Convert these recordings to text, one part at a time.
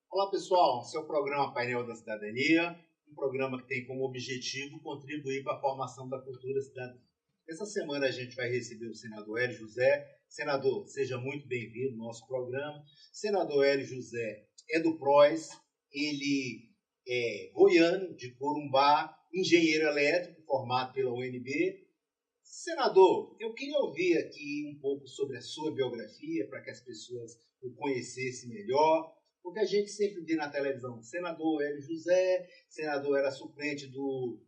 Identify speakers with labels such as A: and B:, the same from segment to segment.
A: Olá pessoal, esse é o programa Painel da Cidadania, um programa que tem como objetivo contribuir para a formação da cultura cidadã. Essa semana a gente vai receber o senador Hélio José. Senador, seja muito bem-vindo ao nosso programa. Senador Hélio José é do PROS, ele é goiano, de Corumbá, engenheiro elétrico, formado pela UNB. Senador, eu queria ouvir aqui um pouco sobre a sua biografia, para que as pessoas o conhecessem melhor, porque a gente sempre vê na televisão, senador Hélio José, senador era suplente do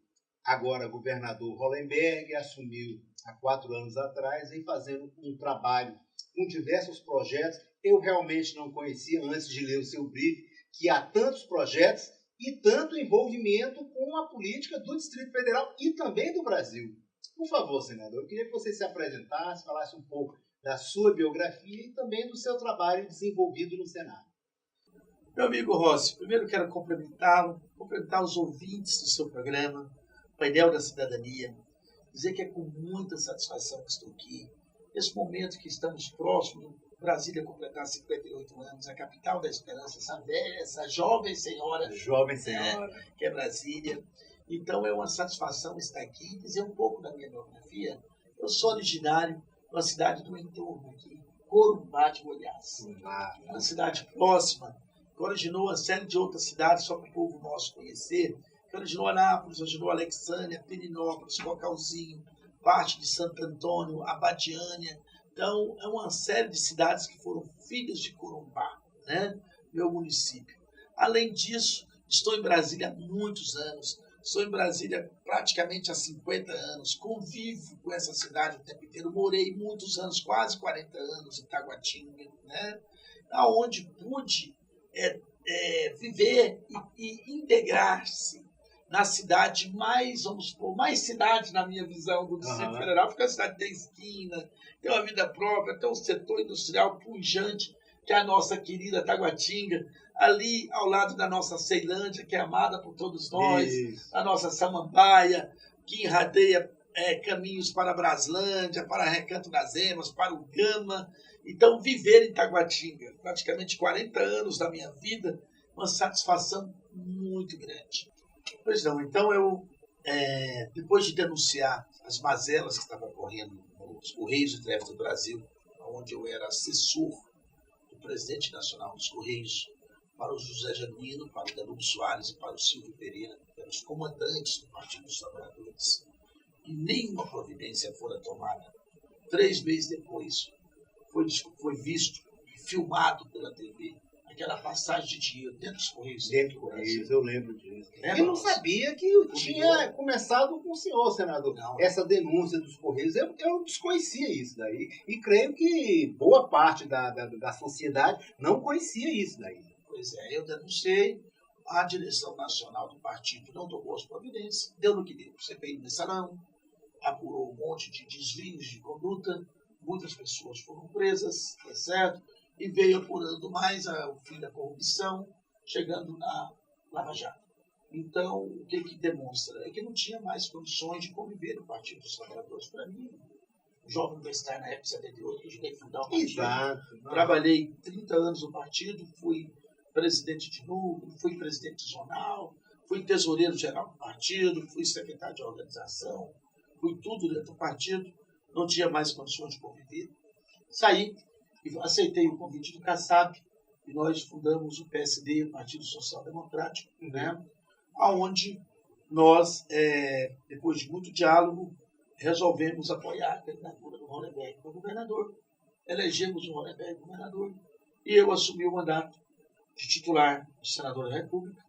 A: agora governador Hollenberg, assumiu há 4 anos atrás, vem fazendo um trabalho com diversos projetos. Eu realmente não conhecia, antes de ler o seu brief, que há tantos projetos e tanto envolvimento com a política do Distrito Federal e também do Brasil. Por favor, senador, eu queria que você se apresentasse, falasse um pouco da sua biografia e também do seu trabalho desenvolvido no Senado.
B: Meu amigo Rossi, primeiro quero cumprimentá-lo, cumprimentar os ouvintes do seu programa, Painel da Cidadania, dizer que é com muita satisfação que estou aqui, nesse momento que estamos próximos, Brasília completar 58 anos, a capital da esperança, essa jovem senhora, que é Brasília. Então é uma satisfação estar aqui e dizer um pouco da minha biografia. Eu sou originário de uma cidade do entorno aqui, Corumbá de Goiás, uma cidade próxima, que originou uma série de outras cidades, só para o povo nosso conhecer, que originou Anápolis, originou Alexânia, Pirinópolis, Cocalzinho, parte de Santo Antônio, Abadiânia. Então, é uma série de cidades que foram filhas de Corumbá, né? Meu município. Além disso, estou em Brasília há muitos anos, estou em Brasília praticamente há 50 anos, convivo com essa cidade o tempo inteiro, morei muitos anos, quase 40 anos em Taguatinga, né? Onde pude viver e integrar-se na cidade mais, vamos supor, mais cidade na minha visão do Distrito Federal, porque a cidade tem esquina, tem uma vida própria, tem um setor industrial pujante, que é a nossa querida Taguatinga, ali ao lado da nossa Ceilândia, que é amada por todos nós, a nossa Samambaia, que irradeia caminhos para Braslândia, para Recanto das Emas, para o Gama. Então, viver em Taguatinga, praticamente 40 anos da minha vida, uma satisfação muito grande. Pois não, então eu, depois de denunciar as mazelas que estavam ocorrendo nos Correios de Crédito do Brasil, onde eu era assessor do presidente nacional dos Correios, para o José Genuíno, para o Danilo Soares e para o Silvio Pereira, que eram os comandantes do Partido dos Trabalhadores, e nenhuma providência fora tomada. 3 meses depois, foi visto e filmado pela TV aquela passagem de dinheiro dentro dos Correios.
A: Dentro dos Correios, eu lembro disso.
B: É,
A: eu não sabia que tinha começado com o senhor, senador. Não. Essa denúncia dos Correios, eu desconhecia isso daí. E creio que boa parte da sociedade não conhecia isso daí.
B: Pois é, eu denunciei, a direção nacional do partido não tomou as providências, deu no que deu. CPI do Mensalão, apurou um monte de desvios de conduta, muitas pessoas foram presas, tá certo? E veio apurando mais o fim da corrupção, chegando na Lava Jato. Então, o que demonstra? É que não tinha mais condições de conviver no Partido dos Trabalhadores. Para mim, jovem universitário na época de 78, eu ajudei a fundar o partido.
A: Exato.
B: Trabalhei 30 anos no partido, fui presidente de núcleo, fui presidente zonal, fui tesoureiro-geral do partido, fui secretário de organização, fui tudo dentro do partido, não tinha mais condições de conviver. Saí e aceitei o convite do Kassab, e nós fundamos o PSD, o Partido Social Democrático, né? Onde nós, depois de muito diálogo, resolvemos apoiar a candidatura do Hollenberg como governador. Elegemos o Hollenberg governador e eu assumi o mandato de titular de senador da República,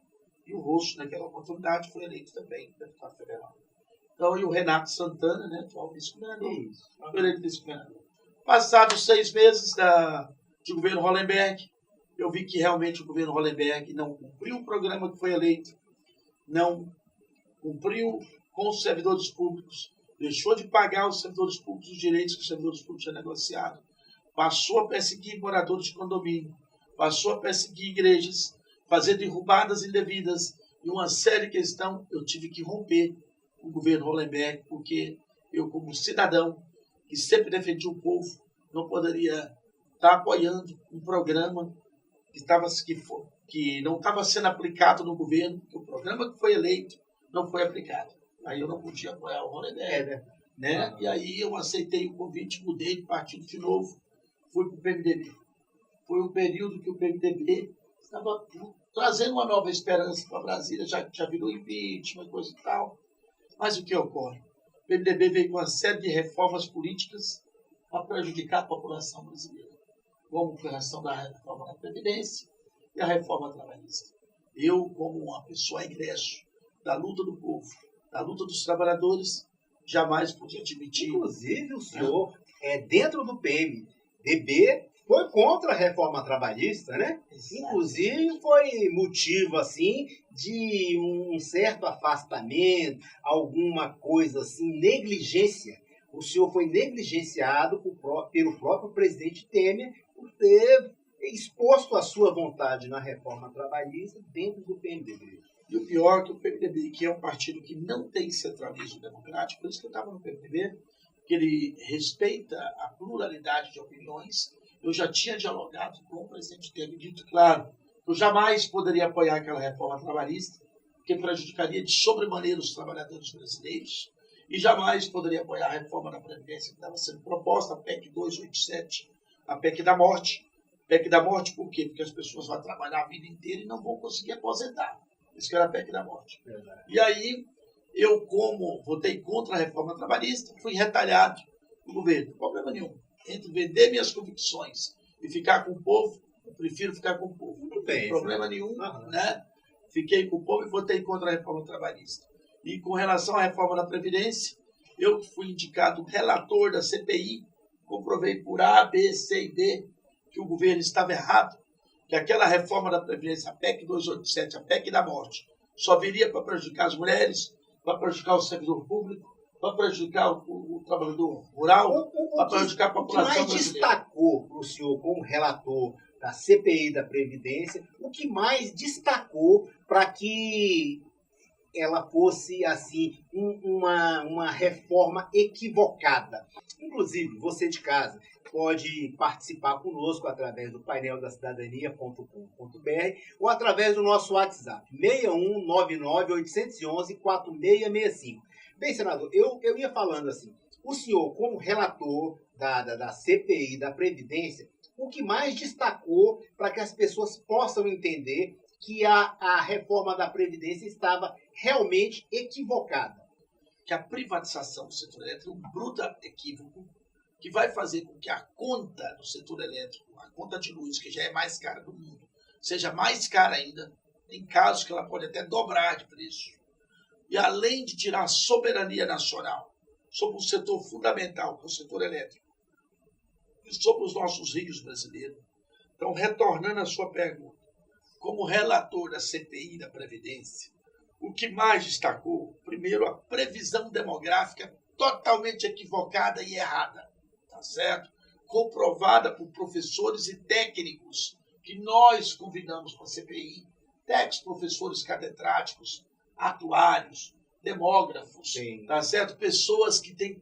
B: e o Rosso, naquela oportunidade, foi eleito também deputado federal. Então, e o Renato Santana, né, atual vice-governador, foi eleito vice-governador. Passados 6 meses de governo Hollenberg, eu vi que realmente o governo Hollenberg não cumpriu o programa que foi eleito, não cumpriu com os servidores públicos, deixou de pagar aos servidores públicos os direitos que os servidores públicos tinham negociado, passou a perseguir moradores de condomínio, passou a perseguir igrejas, fazer derrubadas indevidas, e uma série de questões eu tive que romper com o governo Hollenberg, porque eu, como cidadão que sempre defendi o povo, não poderia estar apoiando um programa que não estava sendo aplicado no governo, porque o programa que foi eleito não foi aplicado. Aí eu não podia apoiar o Hollenberg, né? E aí eu aceitei o convite, mudei de partido de novo, fui para o PMDB. Foi um período que o PMDB estava trazendo uma nova esperança para Brasília, já virou impeachment, coisa e tal. Mas o que ocorre? O PMDB veio com uma série de reformas políticas para prejudicar a população brasileira, como a questão da reforma da Previdência e a reforma trabalhista. Eu, como uma pessoa egresso da luta do povo, da luta dos trabalhadores, jamais podia admitir.
A: Inclusive, o senhor, dentro do PMDB, foi contra a reforma trabalhista, né?
B: Exato.
A: Inclusive, foi motivo, assim, de um certo afastamento, alguma coisa assim, negligência. O senhor foi negligenciado pelo próprio presidente Temer por ter exposto a sua vontade na reforma trabalhista dentro do PMDB.
B: E o pior é que o PMDB, que é um partido que não tem centralismo democrático, por isso que eu estava no PMDB, que ele respeita a pluralidade de opiniões. Eu já tinha dialogado com o presidente Temer, dito claro, eu jamais poderia apoiar aquela reforma trabalhista, que prejudicaria de sobremaneira os trabalhadores brasileiros, e jamais poderia apoiar a reforma da Previdência que estava sendo proposta, a PEC 287, a PEC da morte. PEC da morte por quê? Porque as pessoas vão trabalhar a vida inteira e não vão conseguir aposentar. Isso que era a PEC da morte.
A: Verdade.
B: E aí, eu, como votei contra a reforma trabalhista, fui retalhado no governo. Problema nenhum. Entre vender minhas convicções e ficar com o povo, eu prefiro ficar com o povo.
A: Muito bem.
B: Problema nenhum, né? Fiquei com o povo e votei contra a reforma trabalhista. E com relação à reforma da Previdência, eu fui indicado relator da CPI, comprovei por A, B, C e D que o governo estava errado, que aquela reforma da Previdência, a PEC 287, a PEC da morte, só viria para prejudicar as mulheres, para prejudicar o servidor público, para prejudicar o trabalhador rural, para prejudicar a população brasileira.
A: O que mais destacou para o senhor como relator da CPI da Previdência, o que mais destacou para que ela fosse, assim, uma reforma equivocada? Inclusive, você de casa pode participar conosco através do painel da cidadania.com.br ou através do nosso WhatsApp, 6199-811-4665. Bem, senador, eu ia falando assim, o senhor, como relator da CPI, da Previdência, o que mais destacou para que as pessoas possam entender que a reforma da Previdência estava realmente equivocada?
B: Que a privatização do setor elétrico é um bruto equívoco que vai fazer com que a conta do setor elétrico, a conta de luz, que já é mais cara do mundo, seja mais cara ainda. Tem casos que ela pode até dobrar de preço. E além de tirar a soberania nacional sobre um setor fundamental, que é o setor elétrico, e sobre os nossos rios brasileiros. Então, retornando à sua pergunta, como relator da CPI da Previdência, o que mais destacou, primeiro, a previsão demográfica totalmente equivocada e errada, tá certo? Comprovada por professores e técnicos que nós convidamos para a CPI, técnicos, professores catedráticos, atuários, demógrafos, tá certo? Pessoas que têm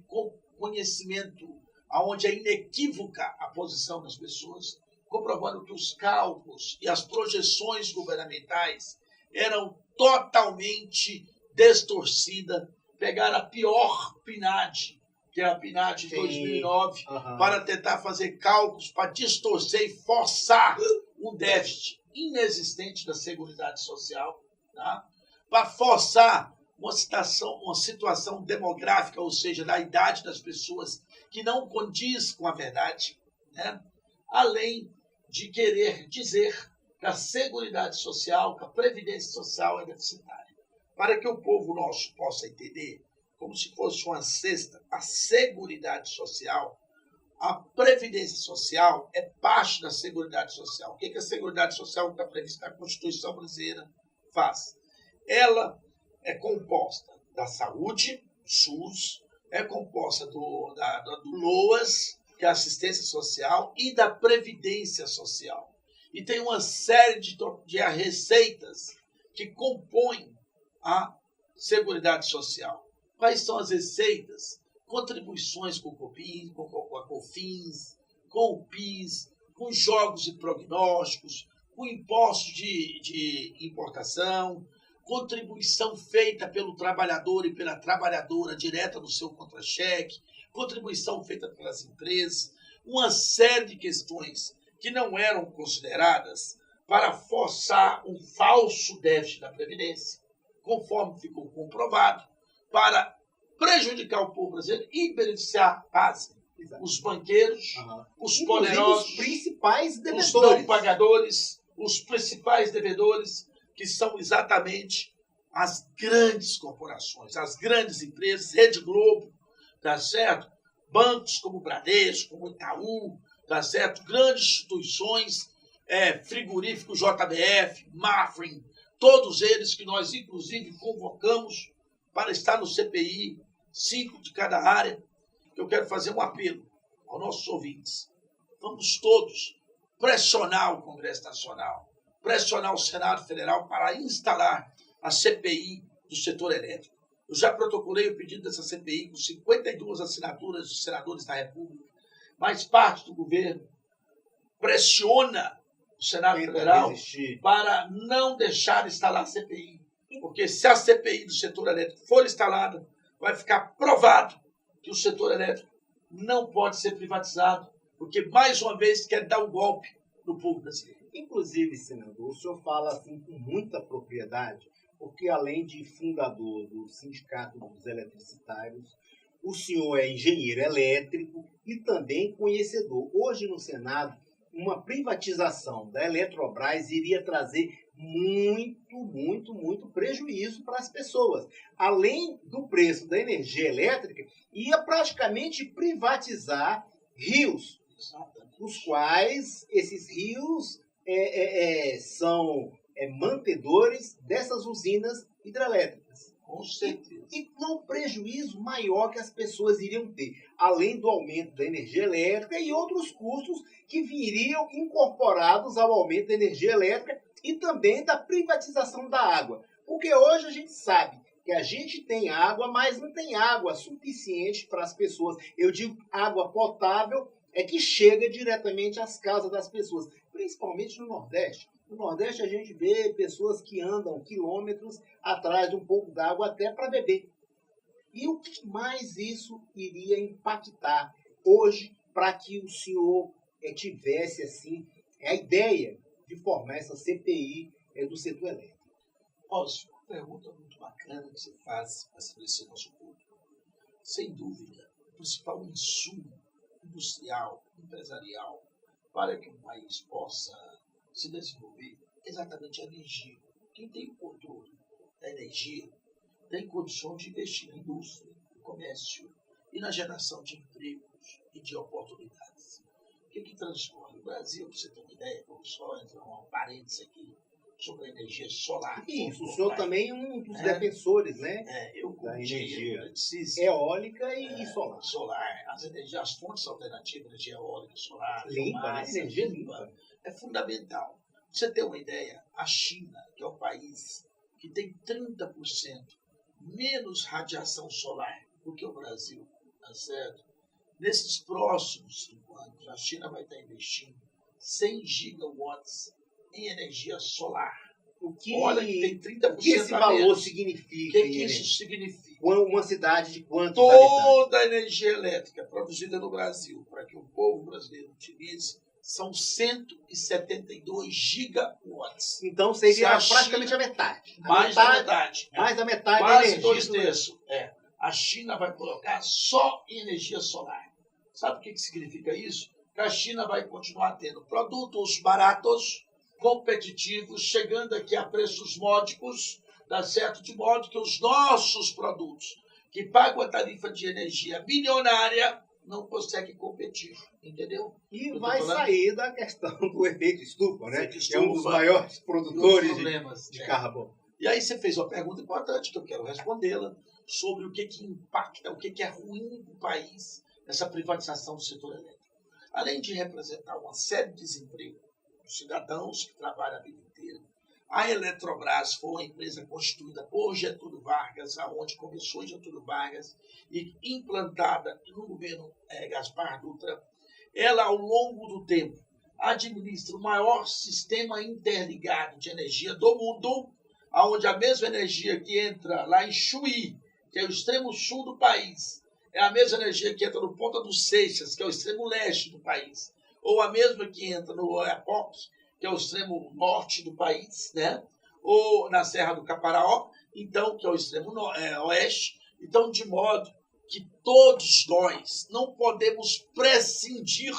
B: conhecimento onde é inequívoca a posição das pessoas, comprovando que os cálculos e as projeções governamentais eram totalmente distorcidas. Pegaram a pior PNAD, que é a PNAD de 2009, para tentar fazer cálculos, para distorcer e forçar um déficit inexistente da Seguridade Social, tá? Para forçar uma situação demográfica, ou seja, da idade das pessoas, que não condiz com a verdade, né? Além de querer dizer que a Seguridade Social, que a Previdência Social é deficitária. Para que o povo nosso possa entender, como se fosse uma cesta, a Seguridade Social, a Previdência Social é parte da Seguridade Social. O que a Seguridade Social, que está prevista na Constituição brasileira, faz? Ela é composta da saúde, SUS, é composta do LOAS, que é a assistência social, e da previdência social. E tem uma série de receitas que compõem a Seguridade Social. Quais são as receitas? Contribuições com o COPINS, com a COFINS, com o PIS, com jogos e prognósticos, com impostos de importação, contribuição feita pelo trabalhador e pela trabalhadora direta no seu contra-cheque, contribuição feita pelas empresas, uma série de questões que não eram consideradas para forçar um falso déficit da Previdência, conforme ficou comprovado, para prejudicar o povo brasileiro e beneficiar os banqueiros, os poderosos,
A: os principais devedores,
B: os não pagadores, os principais devedores, que são exatamente as grandes corporações, as grandes empresas, Rede Globo, tá certo? Bancos como Bradesco, como Itaú, tá certo? Grandes instituições, frigorífico JBF, Mafra, todos eles que nós, inclusive, convocamos para estar no CPI, 5 de cada área. Eu quero fazer um apelo aos nossos ouvintes. Vamos todos pressionar o Congresso Nacional, pressionar o Senado Federal para instalar a CPI do setor elétrico. Eu já protocolei o pedido dessa CPI com 52 assinaturas dos senadores da República, mas parte do governo pressiona o Senado Federal para não deixar instalar a CPI. Porque se a CPI do setor elétrico for instalada, vai ficar provado que o setor elétrico não pode ser privatizado, porque, mais uma vez, quer dar um golpe no povo brasileiro.
A: Inclusive, senador, o senhor fala assim com muita propriedade, porque além de fundador do Sindicato dos Eletricitários, o senhor é engenheiro elétrico e também conhecedor. Hoje, no Senado, uma privatização da Eletrobras iria trazer muito prejuízo para as pessoas. Além do preço da energia elétrica, ia praticamente privatizar rios, os quais esses rios são mantedores dessas usinas hidrelétricas.
B: Com certeza.
A: E com um prejuízo maior que as pessoas iriam ter, além do aumento da energia elétrica e outros custos que viriam incorporados ao aumento da energia elétrica e também da privatização da água. Porque hoje a gente sabe que a gente tem água, mas não tem água suficiente para as pessoas. Eu digo água potável que chega diretamente às casas das pessoas, principalmente no Nordeste. No Nordeste a gente vê pessoas que andam quilômetros atrás de um pouco d'água até para beber. E o que mais isso iria impactar hoje para que o senhor tivesse assim a ideia de formar essa CPI do setor elétrico?
B: Ótimo, uma pergunta muito bacana que você faz para esclarecer nosso público. Sem dúvida, o principal insumo industrial, empresarial, para que um país possa se desenvolver é exatamente a energia. Quem tem controle da energia tem condição de investir na indústria, no comércio e na geração de empregos e de oportunidades. O que transforma o Brasil, para você ter uma ideia, vamos só entrar um parênteses aqui sobre a energia solar.
A: Isso, o senhor também é um dos defensores, né?
B: Eu
A: da energia
B: eólica
A: e solar.
B: As fontes alternativas, energia eólica, solar,
A: limpa, energia limpa.
B: É fundamental. Pra você ter uma ideia, a China, que é o país que tem 30% menos radiação solar do que o Brasil, tá certo? Nesses próximos 5 anos, a China vai estar investindo 100 gigawatts em energia solar. Olha que tem 30%
A: o que esse valor significa?
B: O que isso significa?
A: Uma cidade de quantos
B: Toda a energia elétrica produzida no Brasil, para que o povo brasileiro utilize, são 172 gigawatts.
A: Então seria praticamente a metade.
B: Mais da metade.
A: Mais da metade da
B: quase
A: energia.
B: 2/3. A China vai colocar só em energia solar. Sabe o que significa isso? Que a China vai continuar tendo produtos baratos, competitivos, chegando aqui a preços módicos, dá certo? De modo que os nossos produtos, que pagam a tarifa de energia milionária, não conseguem competir, entendeu?
A: E vai sair da questão do efeito estufa, né? Que é um dos maiores produtores de carbono.
B: E aí você fez uma pergunta importante que eu quero respondê-la sobre o que impacta, o que é ruim para o país nessa privatização do setor elétrico. Além de representar uma série de desemprego dos cidadãos que trabalham a vida inteira, A Eletrobras foi uma empresa constituída por Getúlio Vargas, aonde começou em Getúlio Vargas e implantada no governo Gaspar Dutra. Ela, ao longo do tempo, administra o maior sistema interligado de energia do mundo, onde a mesma energia que entra lá em Chuí, que é o extremo sul do país, é a mesma energia que entra no Ponta dos Seixas, que é o extremo leste do país, ou a mesma que entra no Oiapoque, que é o extremo norte do país, né? Ou na Serra do Caparaó, então, que é o extremo oeste. Então, de modo que todos nós não podemos prescindir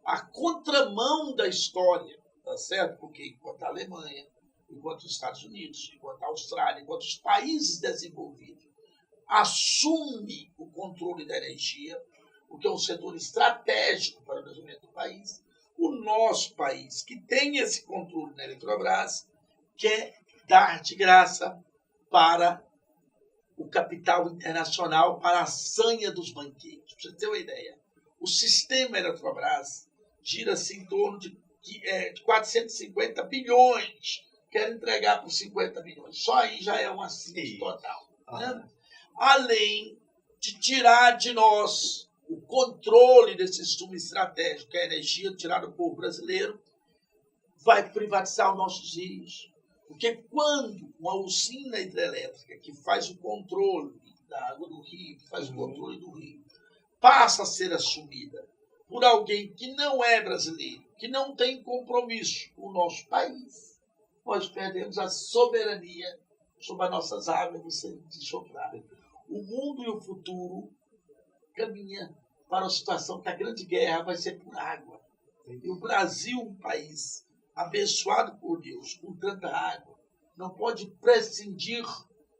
B: a contramão da história, tá certo? Porque enquanto a Alemanha, enquanto os Estados Unidos, enquanto a Austrália, enquanto os países desenvolvidos assume o controle da energia, o que é um setor estratégico para o desenvolvimento do país, o nosso país, que tem esse controle na Eletrobras, quer dar de graça para o capital internacional, para a sanha dos banqueiros. Para você ter uma ideia, o sistema Eletrobras gira-se em torno de 450 bilhões. Quer entregar por 50 bilhões. Só aí já é um assíntese total. Né? Além de tirar de nós o controle desse insumo estratégico, que é a energia tirada do povo brasileiro, vai privatizar os nossos rios. Porque quando uma usina hidrelétrica que faz o controle da água do rio, que faz o controle do rio, passa a ser assumida por alguém que não é brasileiro, que não tem compromisso com o nosso país, nós perdemos a soberania sobre as nossas águas de soprar. O mundo e o futuro caminha para uma situação que a grande guerra vai ser por água. E o Brasil, um país abençoado por Deus, com tanta água, não pode prescindir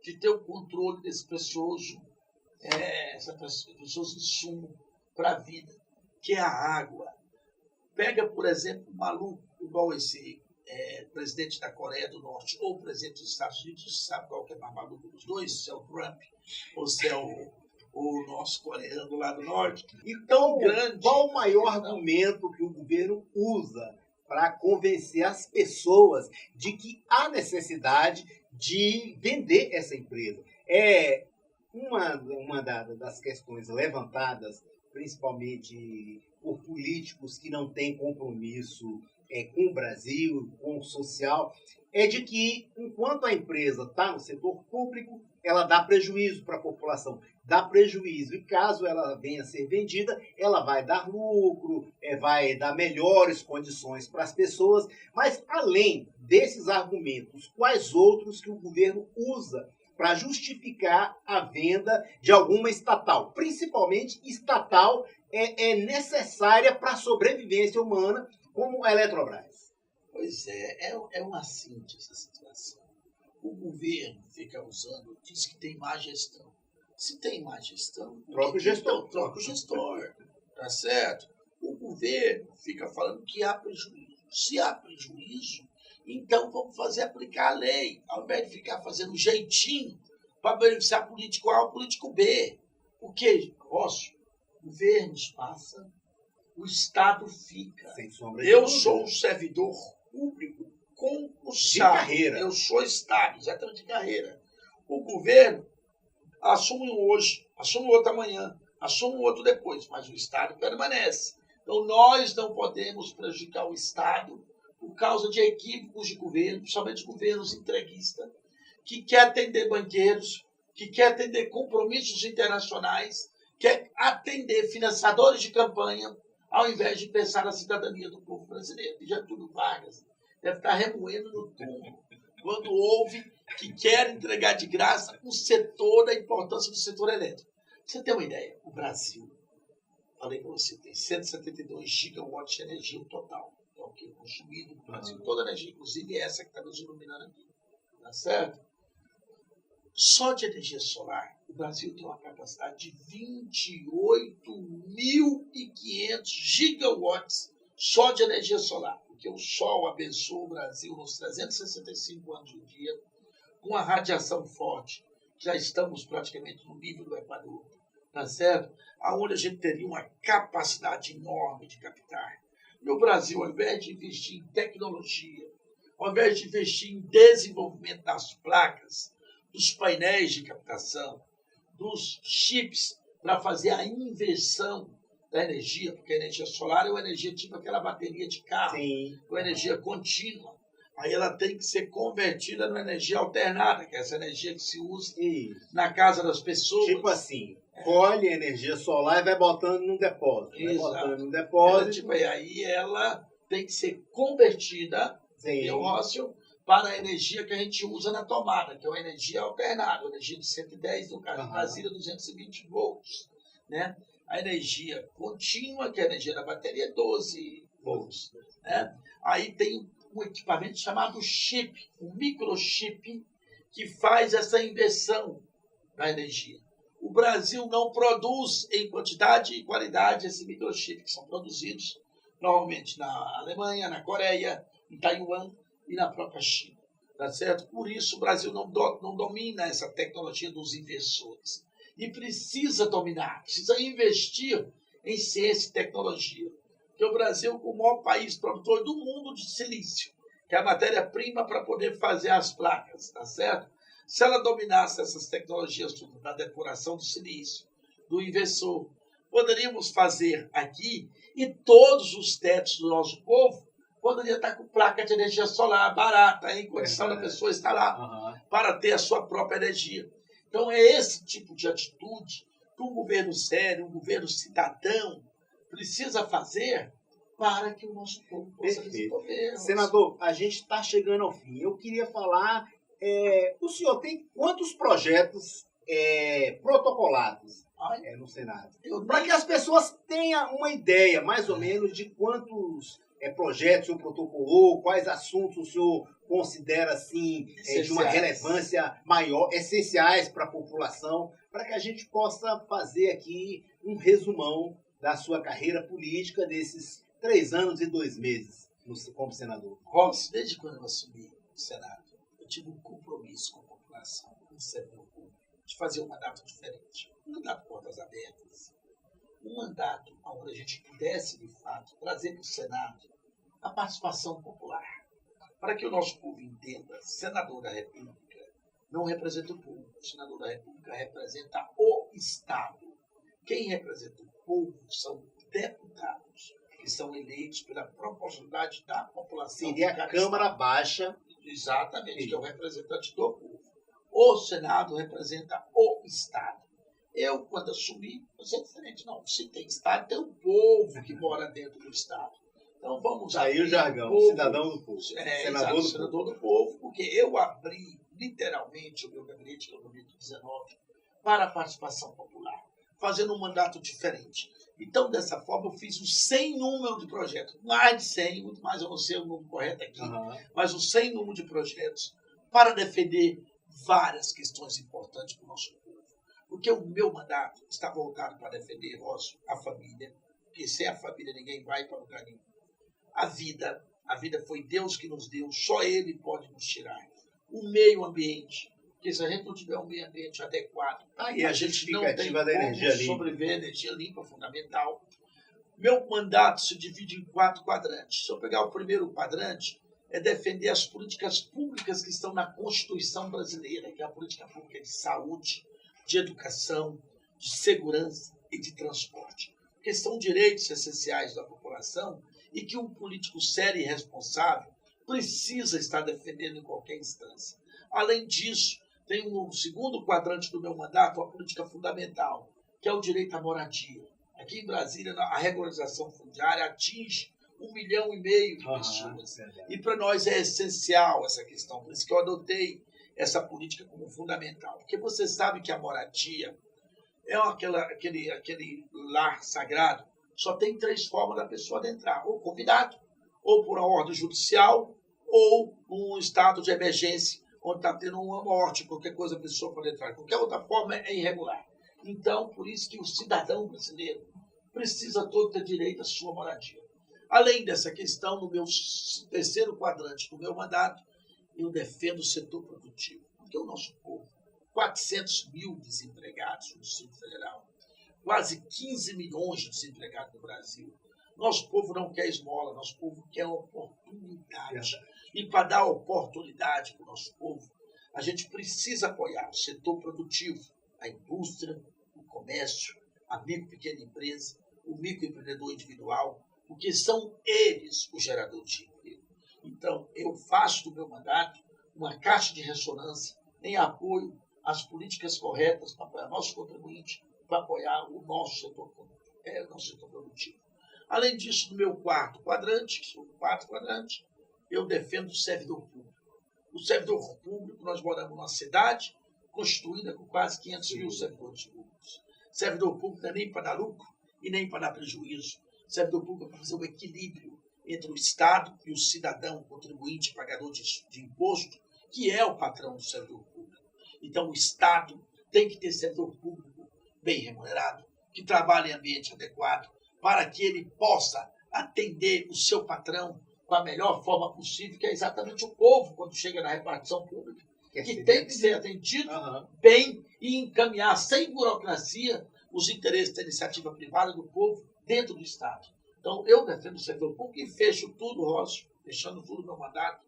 B: de ter o controle desse precioso insumo para a vida, que é a água. Pega, por exemplo, um maluco igual esse presidente da Coreia do Norte ou o presidente dos Estados Unidos, você sabe qual que é mais maluco dos dois, se é o Trump ou se é o nosso coreano lá do norte.
A: Então, qual o maior argumento que o governo usa para convencer as pessoas de que há necessidade de vender essa empresa? É uma das questões levantadas, principalmente por políticos que não têm compromisso com o Brasil, com o social, é de que, enquanto a empresa está no setor público, ela dá prejuízo para a população, dá prejuízo. E caso ela venha a ser vendida, ela vai dar lucro, vai dar melhores condições para as pessoas. Mas, além desses argumentos, quais outros que o governo usa para justificar a venda de alguma estatal? Principalmente estatal é necessária para a sobrevivência humana, como a Eletrobras.
B: Pois é uma síntese essa situação. O governo fica usando, diz que tem má gestão. Se tem má gestão,
A: troca o gestor.
B: Então, troca o gestor. Tá certo? O governo fica falando que há prejuízo. Se há prejuízo, então vamos fazer aplicar a lei, ao invés de ficar fazendo jeitinho para beneficiar político A ou político B. Porque, governos passam, o Estado fica.
A: Sem sombra de
B: Eu
A: dúvida.
B: sou um servidor público concursado.
A: De carreira.
B: Eu sou Estado, exatamente de carreira. O governo assume um hoje, assume outro amanhã, assume um outro depois, mas o Estado permanece. Então, nós não podemos prejudicar o Estado por causa de equívocos de governo, principalmente governos entreguistas, que quer atender banqueiros, que quer atender compromissos internacionais, quer atender financiadores de campanha, ao invés de pensar na cidadania do povo brasileiro. E Getúlio Vargas deve estar remoendo no túmulo quando ouve que quer entregar de graça o setor da importância do setor elétrico. Você tem uma ideia? O Brasil, falei para você, tem 172 gigawatts de energia total. É o que é consumido no Brasil. Toda a energia, inclusive essa que está nos iluminando aqui. Tá certo? Só de energia solar, o Brasil tem uma capacidade de 28.500 gigawatts só de energia solar. Porque o Sol abençoa o Brasil nos 365 anos do dia, com a radiação forte. Já estamos praticamente no nível do Equador, tá certo? Onde a gente teria uma capacidade enorme de captar. E o Brasil, ao invés de investir em tecnologia, ao invés de investir em desenvolvimento das placas, dos painéis de captação, dos chips para fazer a inversão da energia, porque a energia solar é uma energia tipo aquela bateria de carro, uma energia contínua. Aí ela tem que ser convertida numa energia alternada, que é essa energia que se usa na casa das pessoas.
A: Tipo assim, colhe energia solar e vai botando num depósito. Vai botando num depósito.
B: Aí ela tem que ser convertida, Rócio, para a energia que a gente usa na tomada, que é uma energia alternada, uma energia de 110, no caso de Brasília, 220 volts. Né? A energia contínua, que é a energia da bateria, 12 volts. Né? Aí tem um equipamento chamado chip, um microchip, que faz essa inversão da energia. O Brasil não produz em quantidade e qualidade esse microchip, que são produzidos normalmente na Alemanha, na Coreia, em Taiwan e na própria China. Tá certo? Por isso, o Brasil não domina essa tecnologia dos inversores. E precisa dominar, precisa investir em ciência e tecnologia. Porque o Brasil é o maior país produtor do mundo de silício, que é a matéria-prima para poder fazer as placas, tá certo? Se ela dominasse essas tecnologias da depuração do silício, do inversor, poderíamos fazer aqui, e todos os tetos do nosso povo poderiam estar com placa de energia solar barata, em condição da pessoa estar lá, para ter a sua própria energia. Então é esse tipo de atitude que um governo sério, um governo cidadão, precisa fazer para que o nosso povo possa desenvolver.
A: Senador, a gente está chegando ao fim. Eu queria falar, o senhor tem quantos projetos protocolados no Senado? Para que as pessoas tenham uma ideia, mais ou menos, de quantos projetos o senhor protocolou, quais assuntos o senhor considera assim, de uma relevância maior, essenciais para a população, para que a gente possa fazer aqui um resumão da sua carreira política desses 3 anos e 2 meses como senador.
B: Rossi, desde quando eu assumi o Senado, eu tive um compromisso com a população, com o servidor público, de fazer um mandato diferente. Um mandato portas abertas. Um mandato onde a gente pudesse, de fato, trazer para o Senado a participação popular. Para que o nosso povo entenda, senador da República não representa o povo. O senador da República representa o Estado. Quem representa o povo são deputados, que são eleitos pela proporcionalidade da população.
A: Seria a Câmara Baixa.
B: Exatamente, que é o representante do povo. O Senado representa o Estado. Eu, quando assumi, pensei diferente. Não, se tem Estado, tem o povo que mora dentro do Estado. Então vamos
A: aí o jargão,
B: povo,
A: cidadão do povo.
B: Senador do povo, porque eu abri literalmente o meu gabinete em 2019 para a participação popular, fazendo um mandato diferente. Então, dessa forma, eu fiz um sem número de projetos, mais de 100, muito mais, eu não sei o número correto aqui, mas um sem número de projetos para defender várias questões importantes para o nosso povo. Porque o meu mandato está voltado para defender, Rócio, a família, porque sem a família ninguém vai para lugar nenhum. A vida foi Deus que nos deu, só Ele pode nos tirar. O meio ambiente, porque se a gente não tiver um meio ambiente adequado,
A: e
B: a gente não tem
A: da energia
B: como sobreviver. Energia limpa é fundamental. Meu mandato se divide em 4 quadrantes. Se eu pegar o primeiro quadrante, é defender as políticas públicas que estão na Constituição brasileira, que é a política pública de saúde, de educação, de segurança e de transporte. Porque são direitos essenciais da população e que um político sério e responsável precisa estar defendendo em qualquer instância. Além disso, tem um segundo quadrante do meu mandato, a política fundamental, que é o direito à moradia. Aqui em Brasília, a regularização fundiária atinge 1,5 milhão de pessoas. E para nós é essencial essa questão, por isso que eu adotei essa política como fundamental. Porque você sabe que a moradia é aquele lar sagrado. Só tem 3 formas da pessoa adentrar: ou convidado, ou por uma ordem judicial, ou um estado de emergência, onde está tendo uma morte, qualquer coisa a pessoa pode entrar. Qualquer outra forma é irregular. Então, por isso que o cidadão brasileiro precisa todo ter direito à sua moradia. Além dessa questão, no meu terceiro quadrante do meu mandato, eu defendo o setor produtivo. Porque o nosso povo, 400 mil desempregados no Distrito Federal, quase 15 milhões de desempregados no Brasil. Nosso povo não quer esmola, nosso povo quer oportunidade. E para dar oportunidade para o nosso povo, a gente precisa apoiar o setor produtivo, a indústria, o comércio, a micro e pequena empresa, o microempreendedor individual, porque são eles os geradores de emprego. Então, eu faço do meu mandato uma caixa de ressonância em apoio às políticas corretas para apoiar nosso contribuinte, para apoiar o nosso setor produtivo. Além disso, no meu quarto quadrante, que são 4 quadrantes, eu defendo o servidor público. O servidor público, nós moramos numa cidade constituída com quase 500 mil servidores públicos. Servidor público não é nem para dar lucro e nem para dar prejuízo. Servidor público é para fazer um equilíbrio entre o Estado e o cidadão contribuinte, pagador de imposto, que é o patrão do servidor público. Então, o Estado tem que ter servidor público bem remunerado, que trabalhe em ambiente adequado, para que ele possa atender o seu patrão com a melhor forma possível, que é exatamente o povo, quando chega na repartição pública, que tem que ser atendido bem e encaminhar sem burocracia os interesses da iniciativa privada do povo dentro do Estado. Então, eu defendo o servidor público e fecho tudo, Rosso, fechando tudo no meu mandato,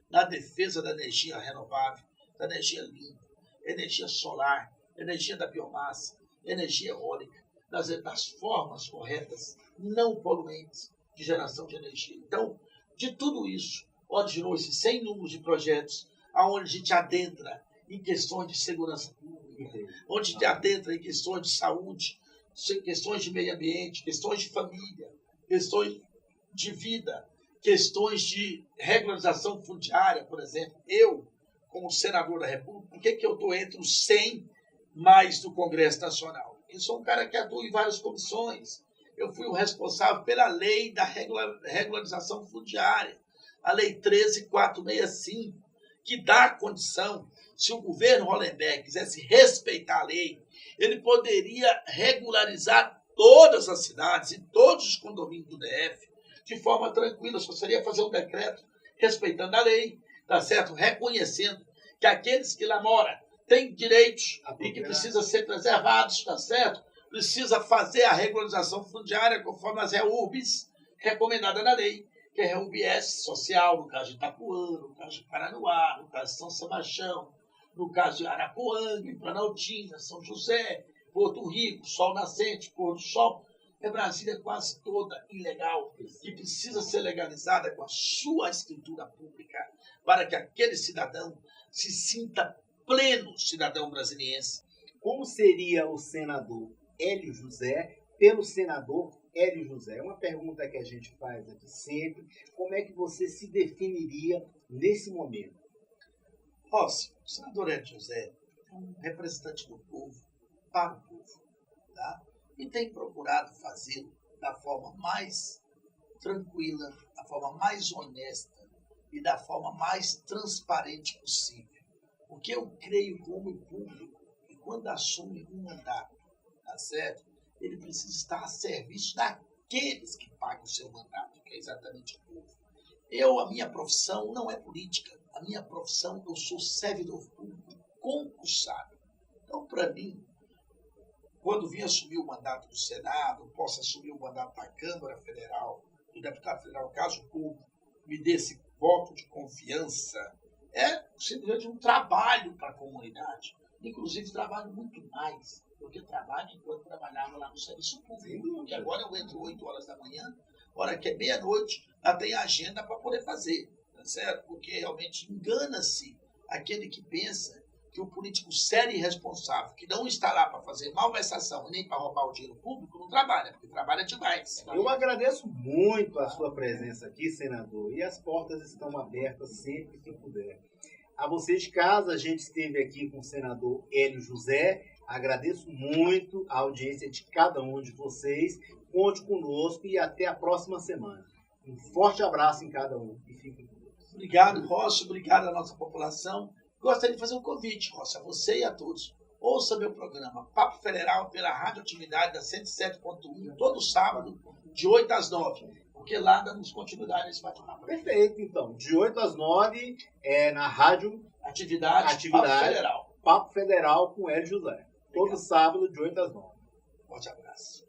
B: na defesa da energia renovável, da energia limpa, energia solar, energia da biomassa, energia eólica, das formas corretas, não poluentes de geração de energia. Então, de tudo isso, originou-se 100 números de projetos, onde a gente adentra em questões de segurança pública, onde a gente adentra em questões de saúde, questões de meio ambiente, questões de família, questões de vida, questões de regularização fundiária, por exemplo. Eu, como senador da República, por que eu estou entre os 100 mais do Congresso Nacional? Eu sou um cara que atua em várias comissões. Eu fui o responsável pela lei da regularização fundiária, a Lei 13.465, que dá condição, se o governo Hollenberg quisesse respeitar a lei, ele poderia regularizar todas as cidades e todos os condomínios do DF de forma tranquila. Só seria fazer um decreto respeitando a lei, tá certo? Reconhecendo que aqueles que lá moram têm direitos e que precisam ser preservados, tá certo? Precisa fazer a regularização fundiária conforme as REURBs recomendadas na lei, que é REURB-S social, no caso de Itapuã, no caso de Paranoá, no caso de São Sebastião, no caso de Arapuanga, Planaltina, São José, Porto Rico, Sol Nascente, Pôr do Sol. É Brasília quase toda ilegal e precisa ser legalizada com a sua escritura pública para que aquele cidadão se sinta pleno cidadão brasiliense.
A: Como seria o senador Hélio José pelo senador Hélio José? É uma pergunta que a gente faz aqui sempre. Como é que você se definiria nesse momento?
B: Rossi, o senador Hélio José é um representante do povo para o povo, tá? E tem procurado fazê-lo da forma mais tranquila, da forma mais honesta e da forma mais transparente possível. Porque eu creio que o homem público, que quando assume um mandato, tá certo? Ele precisa estar a serviço daqueles que pagam o seu mandato, que é exatamente o povo. A minha profissão não é política. A minha profissão, eu sou servidor público concursado. Então, para mim, quando vim assumir o mandato do Senado, posso assumir o mandato da Câmara Federal, do deputado federal, caso o povo me dê esse voto de confiança, é simplesmente um trabalho para a comunidade. Inclusive, trabalho muito mais do que trabalho enquanto trabalhava lá no serviço público, porque agora eu entro 8 horas da manhã, hora que é meia-noite, já tem agenda para poder fazer, tá certo? Porque realmente engana-se aquele que pensa que o político sério e responsável, que não está lá para fazer malversação e nem para roubar o dinheiro público, não trabalha, porque trabalha demais.
A: Eu agradeço muito a sua presença aqui, senador, e as portas estão abertas sempre que puder. A vocês de casa, a gente esteve aqui com o senador Hélio José. Agradeço muito a audiência de cada um de vocês. Conte conosco e até a próxima semana. Um forte abraço em cada um e fiquem com Deus.
B: Obrigado, Rossi. Obrigado à nossa população. Gostaria de fazer um convite, Rossi, a você e a todos. Ouça meu programa Papo Federal pela Radioatividade da 107.1, todo sábado, de 8 às 9. Porque lá damos continuidade nesse bate-papo.
A: Perfeito, então. De 8 às 9 na Rádio
B: Atividade Papo Federal.
A: Papo Federal com Hélio José. Todo sábado, de 8 às 9.
B: Forte abraço.